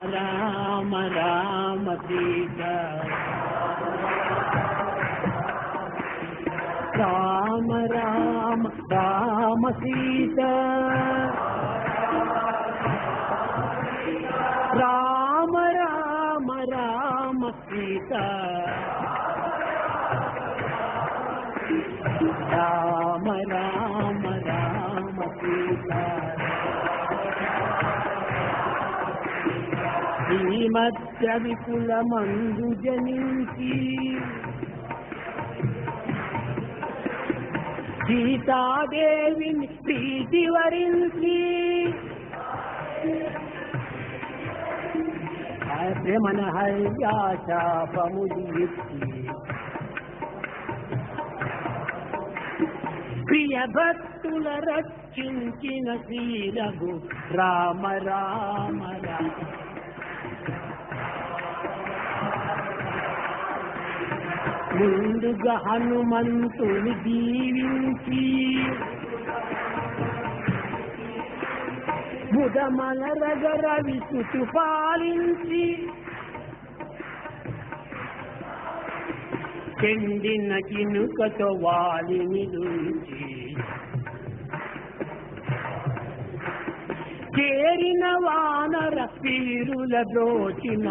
రామ రామ సీత రామ రామ రామ సీత రామ రామ రామ సీత రామ రామ రామ సీత ఈ మధ్య విపుల మందు జనించి సీతాదేవిని ప్రీతి వరించి ప్రేమన హర్యాశాపముది ప్రియ భక్తుల రక్షించిన శ్రీరఘు రామ రామ రామ ముందుగా హనుమంతుని దీవించి బుధమలరగర విసుతు పాలించి చెండిన కినుకతో వాలిని నుంచి చేరిన వానర పీరుల బ్రోచిన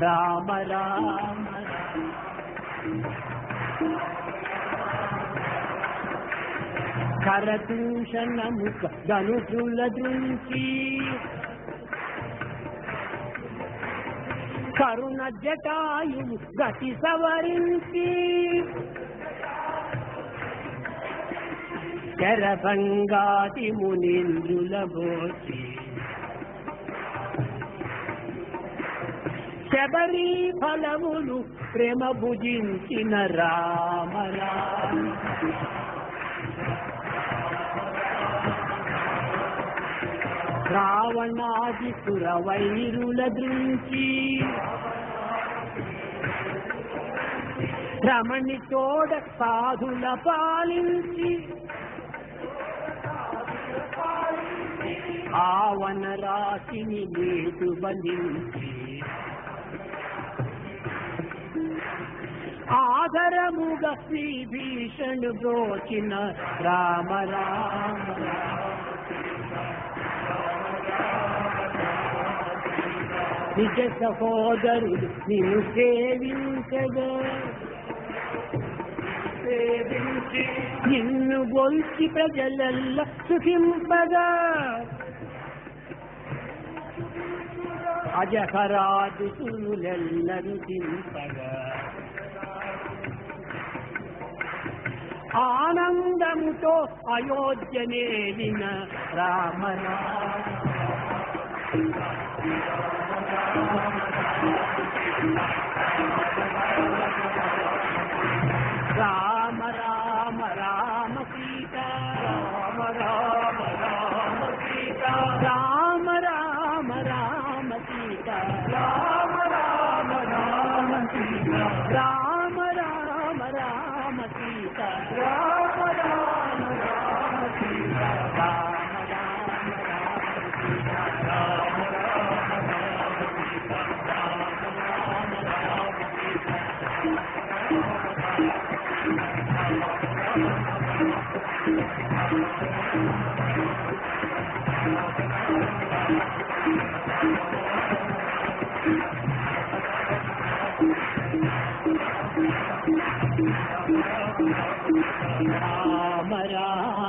రామ రామ కరదూషణముఖ ధనుజుల దృంచి కరుణ జటాయువు గతి సవరించి శరభంగాది మునీంద్రుల బోచి శబరి ఫలములు ప్రేమ భుజించిన రామ రామ రావణాది సురవైరుల దృంచి రమణి తోడ సాధుల పాలించి ఆవన రాశిని నేటు బంధించి ఆధరముగా శ్రీ భీషణు బ్రోచిన రామ రామ నిజ సహోదరుడు నిన్ను సేవించగా నిన్ను గొల్చి ప్రజలల్ల సుఖింపగా అజహరాదు సునులెల్లరు దింపగా ఆనందముతో అయోధ్యనేలిన రామ రామ రామ రామ సీత రామ రామ రామ సీత రామ రామ రామ సీత రామ రామ రామ సీత రామ రామ రామ సీత రామ రామ రామ సీత రామ రామ రామ రామ